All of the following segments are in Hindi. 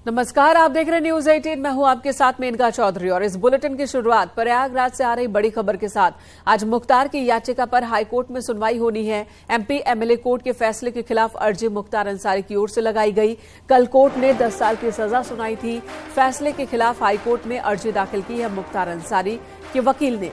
नमस्कार, आप देख रहे हैं न्यूज 18। मैं हूं आपके साथ मेनका चौधरी और इस बुलेटिन की शुरुआत प्रयागराज से आ रही बड़ी खबर के साथ। आज मुख्तार की याचिका पर हाईकोर्ट में सुनवाई होनी है। एमपी एमएलए कोर्ट के फैसले के खिलाफ अर्जी मुख्तार अंसारी की ओर से लगाई गई। कल कोर्ट ने 10 साल की सजा सुनाई थी। फैसले के खिलाफ हाईकोर्ट में अर्जी दाखिल की है मुख्तार अंसारी के वकील ने।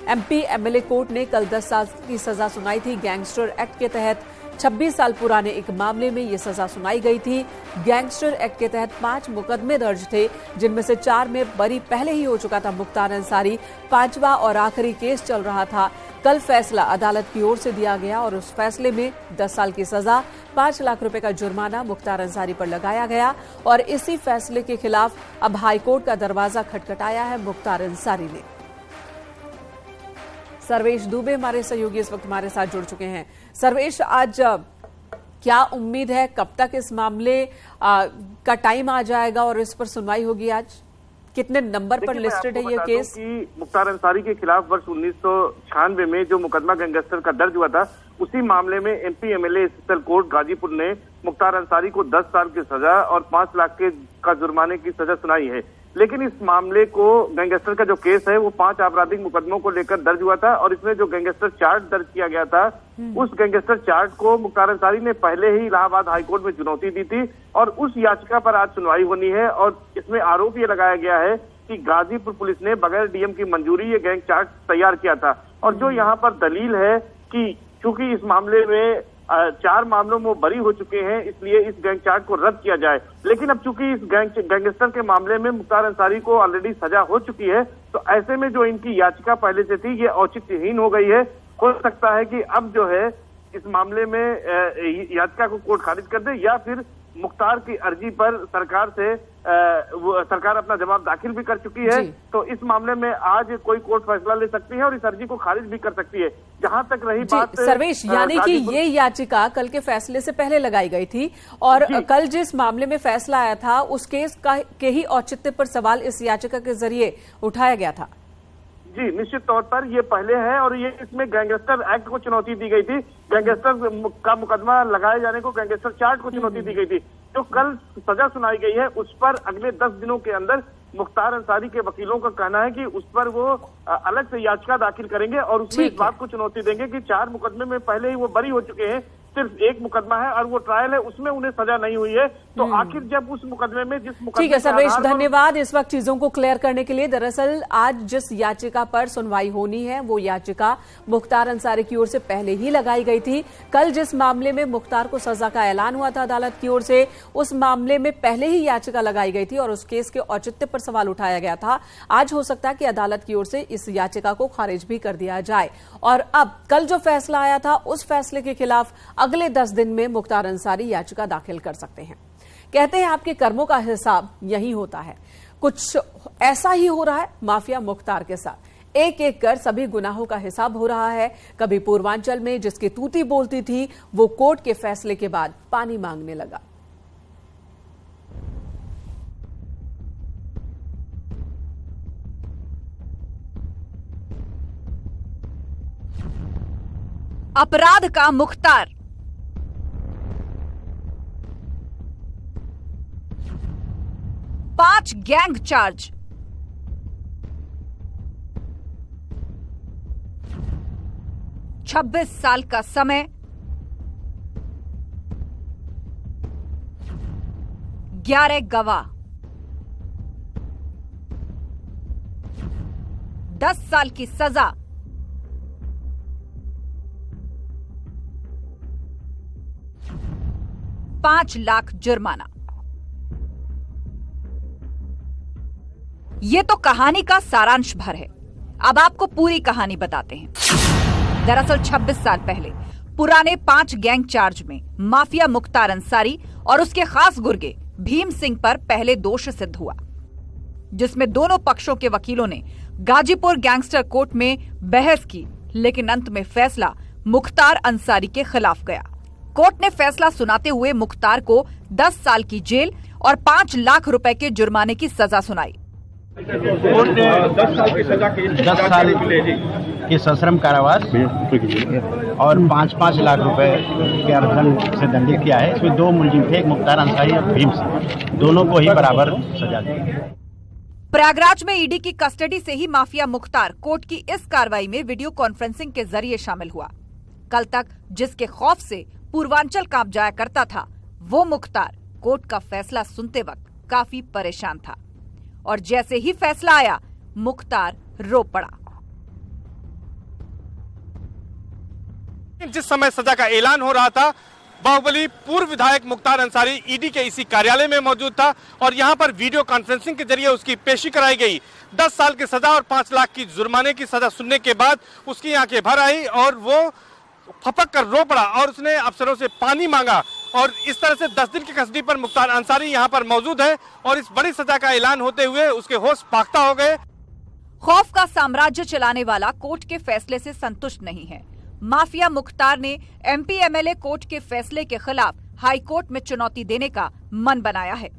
एमपी एमएलए कोर्ट ने कल 10 साल की सजा सुनाई थी। गैंगस्टर एक्ट के तहत 26 साल पुराने एक मामले में ये सजा सुनाई गई थी। गैंगस्टर एक्ट के तहत 5 मुकदमे दर्ज थे, जिनमें से 4 में बरी पहले ही हो चुका था मुख्तार अंसारी। 5वां और आखिरी केस चल रहा था। कल फैसला अदालत की ओर से दिया गया और उस फैसले में 10 साल की सजा, 5 लाख रुपए का जुर्माना मुख्तार अंसारी पर लगाया गया और इसी फैसले के खिलाफ अब हाईकोर्ट का दरवाजा खटखटाया है मुख्तार अंसारी ने। सर्वेश दुबे हमारे सहयोगी इस वक्त हमारे साथ जुड़ चुके हैं। सर्वेश, आज क्या उम्मीद है, कब तक इस मामले का टाइम आ जाएगा और इस पर सुनवाई होगी? आज कितने नंबर पर लिस्टेड है ये केस? मुख्तार अंसारी के खिलाफ वर्ष 1996 में जो मुकदमा गैंगस्टर का दर्ज हुआ था, उसी मामले में MP MLA special court Ghazipur ने मुख्तार अंसारी को 10 साल की सजा और 5 लाख का जुर्माने की सजा सुनाई है। लेकिन इस मामले को, गैंगस्टर का जो केस है वो 5 आपराधिक मुकदमों को लेकर दर्ज हुआ था और इसमें जो गैंगस्टर चार्ट दर्ज किया गया था, उस गैंगस्टर चार्ट को मुख्तार अंसारी ने पहले ही इलाहाबाद हाईकोर्ट में चुनौती दी थी और उस याचिका पर आज सुनवाई होनी है। और इसमें आरोप ये लगाया गया है कि गाजीपुर पुलिस ने बगैर डीएम की मंजूरी ये गैंग चार्ट तैयार किया था। और जो यहाँ पर दलील है कि चूंकि इस मामले में 4 मामलों में बरी हो चुके हैं, इसलिए इस गैंग चार्ट को रद्द किया जाए। लेकिन अब चूंकि इस गैंगस्टर के मामले में मुख्तार अंसारी को ऑलरेडी सजा हो चुकी है, तो ऐसे में जो इनकी याचिका पहले से थी ये औचित्यहीन हो गई है। हो सकता है कि अब जो है इस मामले में याचिका को कोर्ट खारिज कर दे या फिर मुख्तार की अर्जी पर सरकार अपना जवाब दाखिल भी कर चुकी है, तो इस मामले में आज कोई कोर्ट फैसला ले सकती है और इस अर्जी को खारिज भी कर सकती है। जहां तक रही बात सर्वेश, यानी कि ये याचिका कल के फैसले से पहले लगाई गई थी और कल जिस मामले में फैसला आया था उस केस के ही औचित्य पर सवाल इस याचिका के जरिए उठाया गया था। जी, निश्चित तौर पर ये पहले है और ये इसमें गैंगस्टर एक्ट को चुनौती दी गई थी। गैंगस्टर का मुकदमा लगाए जाने को गैंगस्टर चार्ट को चुनौती दी गई थी। जो कल सजा सुनाई गई है उस पर अगले 10 दिनों के अंदर मुख्तार अंसारी के वकीलों का कहना है कि उस पर वो अलग से याचिका दाखिल करेंगे और उसमें इस बात को चुनौती देंगे कि 4 मुकदमे में पहले ही वो बरी हो चुके हैं, सिर्फ एक मुकदमा है और वो ट्रायल है, उसमें उन्हें सजा नहीं हुई है। तो आखिर जब उस मुकदमे में जिस मुकदमे, ठीक है सर्वेश, धन्यवाद इस वक्त चीजों को क्लियर करने के लिए। दरअसल आज जिस याचिका पर सुनवाई होनी है वो याचिका मुख्तार अंसारी की ओर से पहले ही लगाई गई थी। कल जिस मामले में मुख्तार को सजा का ऐलान हुआ था अदालत की ओर से, उस मामले में पहले ही याचिका लगाई गई थी और उस केस के औचित्य पर सवाल उठाया गया था। आज हो सकता है कि अदालत की ओर से इस याचिका को खारिज भी कर दिया जाए और अब कल जो फैसला आया था उस फैसले के खिलाफ अगले 10 दिन में मुख्तार अंसारी याचिका दाखिल कर सकते हैं। कहते हैं आपके कर्मों का हिसाब यही होता है। कुछ ऐसा ही हो रहा है माफिया मुख्तार के साथ। एक एक कर सभी गुनाहों का हिसाब हो रहा है। कभी पूर्वांचल में जिसकी तूती बोलती थी वो कोर्ट के फैसले के बाद पानी मांगने लगा। अपराध का मुख्तार, पांच गैंग चार्ज, छब्बीस साल का समय, 11 गवाह, 10 साल की सजा, 5 लाख जुर्माना। ये तो कहानी का सारांश भर है। अब आपको पूरी कहानी बताते हैं। दरअसल 26 साल पहले पुराने 5 गैंग चार्ज में माफिया मुख्तार अंसारी और उसके खास गुर्गे भीम सिंह पर पहले दोष सिद्ध हुआ, जिसमें दोनों पक्षों के वकीलों ने गाजीपुर गैंगस्टर कोर्ट में बहस की, लेकिन अंत में फैसला मुख्तार अंसारी के खिलाफ गया। कोर्ट ने फैसला सुनाते हुए मुख्तार को 10 साल की जेल और 5 लाख रुपए के जुर्माने की सजा सुनाई। कोर्ट ने 10 साल की सजा की, 10 साल की सश्रम कारावास और 5-5 लाख रुपए के अर्थदंड से दंडित किया है। इसमें 2 मुलजिम थे, एक मुख्तार अंसारी और भीम सिंह, दोनों को ही बराबर सजा दी। प्रयागराज में ईडी की कस्टडी से ही माफिया मुख्तार कोर्ट की इस कार्रवाई में वीडियो कॉन्फ्रेंसिंग के जरिए शामिल हुआ। कल तक जिसके खौफ से पूर्वांचल कांप जाया करता था, वो मुख्तार कोर्ट का फैसला सुनते वक्त काफी परेशान था और जैसे ही फैसला आया, मुख्तार रो पड़ा। जिस समय सजा का ऐलान हो रहा था, बाहुबली पूर्व विधायक मुख्तार अंसारी ईडी के इसी कार्यालय में मौजूद था और यहां पर वीडियो कॉन्फ्रेंसिंग के जरिए उसकी पेशी कराई गई। 10 साल की सजा और 5 लाख की जुर्माने की सजा सुनने के बाद उसकी आंखें भर आई और वो फपक कर रो पड़ा और उसने अफसरों से पानी मांगा। और इस तरह से 10 दिन की कस्टडी पर मुख्तार अंसारी यहां पर मौजूद है और इस बड़ी सजा का ऐलान होते हुए उसके होश पाख्ता हो गए। खौफ का साम्राज्य चलाने वाला कोर्ट के फैसले से संतुष्ट नहीं है। माफिया मुख्तार ने एमपी एमएलए कोर्ट के फैसले के खिलाफ हाई कोर्ट में चुनौती देने का मन बनाया है।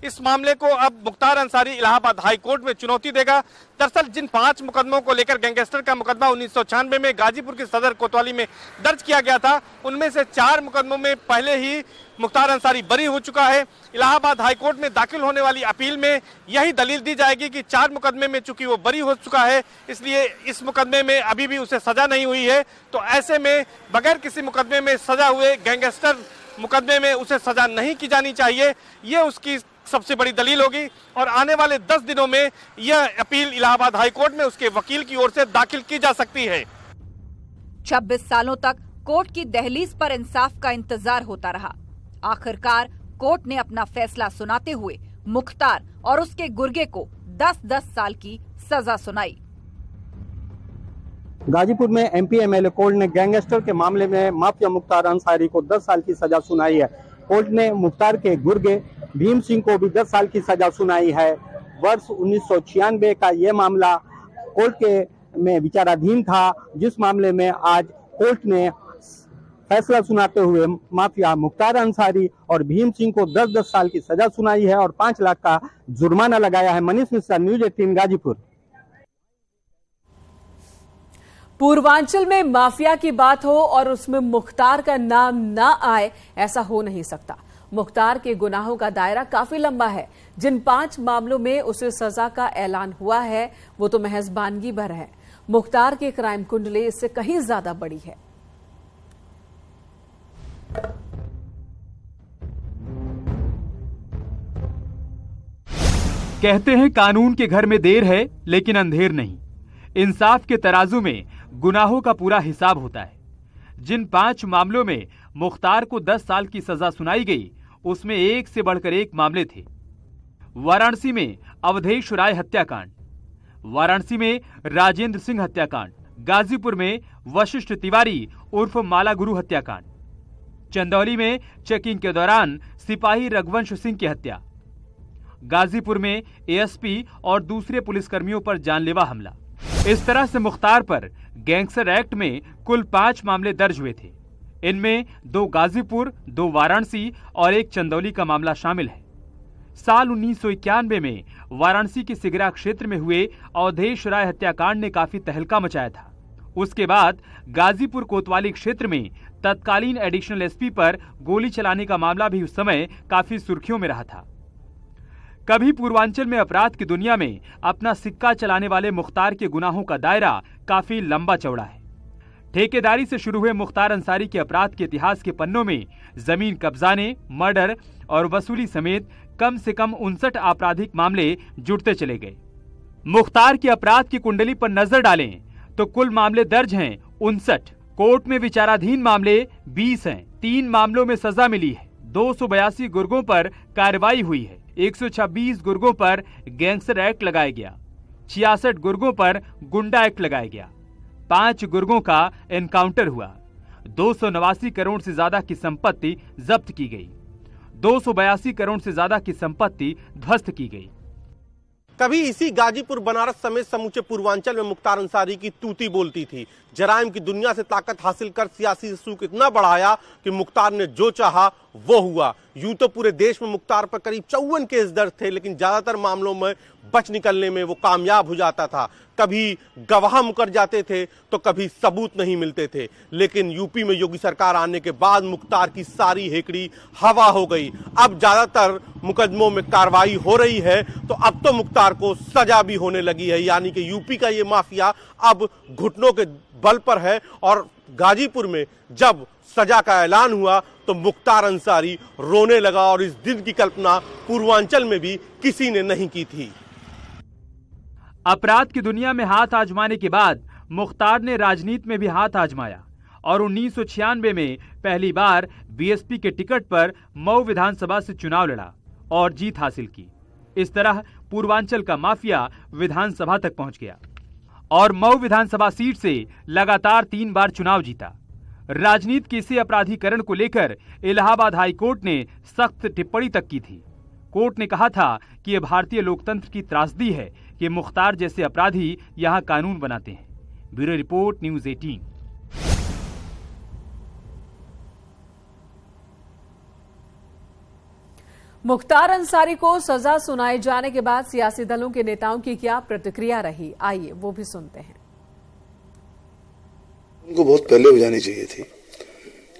इस मामले को अब मुख्तार अंसारी इलाहाबाद हाई कोर्ट में चुनौती देगा। दरअसल जिन 5 मुकदमों को लेकर गैंगस्टर का मुकदमा 1996 में गाजीपुर की सदर कोतवाली में दर्ज किया गया था, उनमें से 4 मुकदमों में पहले ही मुख्तार अंसारी बरी हो चुका है। इलाहाबाद हाई कोर्ट में दाखिल होने वाली अपील में यही दलील दी जाएगी कि 4 मुकदमे में चूंकि वो बरी हो चुका है, इसलिए इस मुकदमे में अभी भी उसे सजा नहीं हुई है। तो ऐसे में बगैर किसी मुकदमे में सजा हुए गैंगस्टर मुकदमे में उसे सजा नहीं की जानी चाहिए, ये उसकी सबसे बड़ी दलील होगी। और आने वाले 10 दिनों में यह अपील इलाहाबाद हाई कोर्ट में उसके वकील की ओर से दाखिल की जा सकती है। 26 सालों तक कोर्ट की दहलीज पर इंसाफ का इंतजार होता रहा। आखिरकार कोर्ट ने अपना फैसला सुनाते हुए मुख्तार और उसके गुर्गे को 10-10 साल की सजा सुनाई। गाजीपुर में एमपी एमएलए कोर्ट ने गैंगस्टर के मामले में माफिया मुख्तार अंसारी को 10 साल की सजा सुनाई है। कोर्ट ने मुख्तार के गुर्गे भीम सिंह को भी 10 साल की सजा सुनाई है। वर्ष 1996 का ये मामला कोर्ट के में विचाराधीन था, जिस मामले में आज कोर्ट ने फैसला सुनाते हुए माफिया मुख्तार अंसारी और भीम सिंह को 10-10 साल की सजा सुनाई है और 5 लाख का जुर्माना लगाया है। मनीष मिश्रा, न्यूज़ 18 गाजीपुर। पूर्वांचल में माफिया की बात हो और उसमें मुख्तार का नाम ना आए, ऐसा हो नहीं सकता। मुख्तार के गुनाहों का दायरा काफी लंबा है। जिन 5 मामलों में उसे सजा का ऐलान हुआ है, वो तो महज बानगी भर है। मुख्तार की क्राइम कुंडली इससे कहीं ज्यादा बड़ी है। कहते हैं कानून के घर में देर है लेकिन अंधेर नहीं। इंसाफ के तराजू में गुनाहों का पूरा हिसाब होता है। जिन 5 मामलों में मुख्तार को 10 साल की सजा सुनाई गई, उसमें एक से बढ़कर एक मामले थे। वाराणसी में अवधेश राय हत्याकांड, वाराणसी में राजेंद्र सिंह हत्याकांड, गाजीपुर में वशिष्ठ तिवारी उर्फ माला गुरु हत्याकांड, चंदौली में चेकिंग के दौरान सिपाही रघुवंश सिंह की हत्या, गाजीपुर में एएसपी और दूसरे पुलिसकर्मियों पर जानलेवा हमला। इस तरह से मुख्तार पर गैंगस्टर एक्ट में कुल 5 मामले दर्ज हुए थे। इनमें 2 गाजीपुर, 2 वाराणसी और 1 चंदौली का मामला शामिल है। साल 1991 में वाराणसी के सिगरा क्षेत्र में हुए अवधेश राय हत्याकांड ने काफी तहलका मचाया था। उसके बाद गाजीपुर कोतवाली क्षेत्र में तत्कालीन एडिशनल एसपी पर गोली चलाने का मामला भी उस समय काफी सुर्खियों में रहा था। कभी पूर्वांचल में अपराध की दुनिया में अपना सिक्का चलाने वाले मुख्तार के गुनाहों का दायरा काफी लंबा चौड़ा है। ठेकेदारी से शुरू हुए मुख्तार अंसारी के अपराध के इतिहास के पन्नों में जमीन कब्जाने, मर्डर और वसूली समेत कम से कम 59 आपराधिक मामले जुड़ते चले गए। मुख्तार की अपराध की कुंडली पर नजर डालें तो कुल मामले दर्ज हैं 59। कोर्ट में विचाराधीन मामले 20 हैं। 3 मामलों में सजा मिली है। 282 गुर्गों पर कार्रवाई हुई है। 126 गुर्गों पर गैंगस्टर एक्ट लगाया गया। 66 गुर्गों पर गुंडा एक्ट लगाया गया। 5 गुर्गों का एनकाउंटर हुआ। 289 करोड़ से ज्यादा की संपत्ति जब्त की गई। 282 करोड़ से ज्यादा की संपत्ति ध्वस्त की गई। कभी इसी गाजीपुर, बनारस समेत समूचे पूर्वांचल में मुख्तार अंसारी की तूती बोलती थी। जराइम की दुनिया से ताकत हासिल कर सियासी सूख इतना बढ़ाया कि मुख्तार ने जो चाहा वो हुआ। यूं तो पूरे देश में मुख्तार पर करीब 54 केस दर्ज थे, लेकिन ज्यादातर मामलों में बच निकलने में वो कामयाब हो जाता था। कभी गवाह मुकर जाते थे तो कभी सबूत नहीं मिलते थे। लेकिन यूपी में योगी सरकार आने के बाद मुख्तार की सारी हेकड़ी हवा हो गई। अब ज्यादातर मुकदमों में कार्रवाई हो रही है, तो अब तो मुख्तार को सजा भी होने लगी है। यानी कि यूपी का ये माफिया अब घुटनों के बल पर है। और गाजीपुर में जब सजा का ऐलान हुआ तो मुख्तार अंसारी रोने लगा, और इस दिन की कल्पना पूर्वांचल में भी किसी ने नहीं की थी। अपराध की दुनिया में हाथ आजमाने के बाद मुख्तार ने राजनीति में भी हाथ आजमाया और 1996 में पहली बार बीएसपी के टिकट पर मऊ विधानसभा से चुनाव लड़ा और जीत हासिल की। इस तरह पूर्वांचल का माफिया विधानसभा तक पहुंच गया और मऊ विधानसभा सीट से लगातार 3 बार चुनाव जीता। राजनीति के इसी अपराधीकरण को लेकर इलाहाबाद हाई कोर्ट ने सख्त टिप्पणी तक की थी। कोर्ट ने कहा था कि यह भारतीय लोकतंत्र की त्रासदी है कि मुख्तार जैसे अपराधी यहां कानून बनाते हैं। Bureau report, news 18। Mukhtar Ansari को सजा सुनाए जाने के बाद सियासी दलों के नेताओं की क्या प्रतिक्रिया रही, आइए वो भी सुनते हैं। उनको बहुत पहले हो जानी चाहिए थी,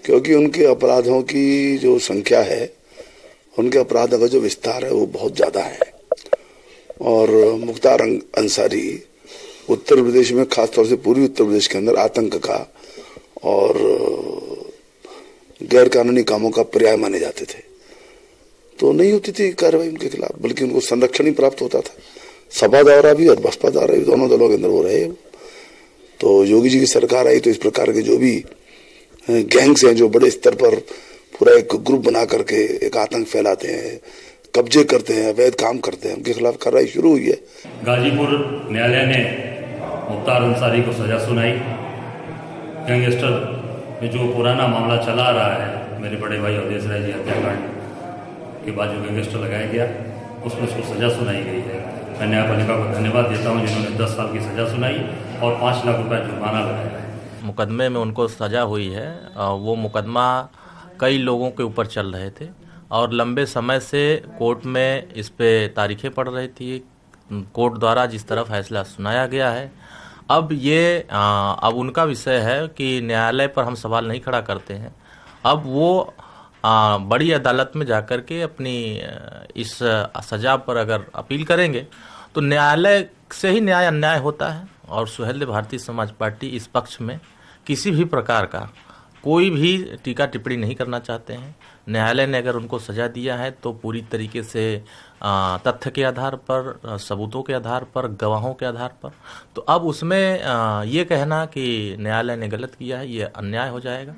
क्योंकि उनके अपराधों की जो संख्या है, उनके अपराधों का जो विस्तार है वो बहुत ज्यादा है। और मुख्तार अंसारी उत्तर प्रदेश में, खासतौर से पूर्वी उत्तर प्रदेश के अंदर आतंक का और गैर कानूनी कामों का पर्याय माने जाते थे। तो नहीं होती थी कार्रवाई उनके खिलाफ, बल्कि उनको संरक्षण ही प्राप्त होता था। सपा द्वारा भी और बसपा द्वारा भी, दोनों दलों के अंदर वो रहे। तो योगी जी की सरकार आई तो इस प्रकार के जो भी गैंग्स हैं, जो बड़े स्तर पर पूरा एक ग्रुप बना करके एक आतंक फैलाते हैं, कब्जे करते हैं, अवैध काम करते हैं, उनके खिलाफ कार्रवाई शुरू हुई है। गाजीपुर न्यायालय ने मुख्तार अंसारी को सजा सुनाई। गैंगस्टर में जो पुराना मामला चला आ रहा है, मेरे बड़े भाई अवधेश राय जी हत्याकांड के बाद जो गैंगस्टर लगाया गया, उसमें उसको सजा सुनाई गई है। मैं न्यायपालिका को धन्यवाद देता हूं जिन्होंने 10 साल की सजा सुनाई और 5 लाख रुपए जुर्माना लगाया है। मुकदमे में उनको सजा हुई है। वो मुकदमा कई लोगों के ऊपर चल रहे थे और लंबे समय से कोर्ट में इस पे तारीखें पड़ रही थी। कोर्ट द्वारा जिस तरह फैसला सुनाया गया है, अब उनका विषय है कि न्यायालय पर हम सवाल नहीं खड़ा करते हैं। अब वो बड़ी अदालत में जाकर के अपनी इस सजा पर अगर अपील करेंगे तो न्यायालय से ही न्याय अन्याय होता है। और सुहेलदेव भारतीय समाज पार्टी इस पक्ष में किसी भी प्रकार का कोई भी टीका टिप्पणी नहीं करना चाहते हैं। न्यायालय ने अगर उनको सजा दिया है तो पूरी तरीके से तथ्य के आधार पर, सबूतों के आधार पर, गवाहों के आधार पर। तो अब उसमें ये कहना कि न्यायालय ने गलत किया है, ये अन्याय हो जाएगा।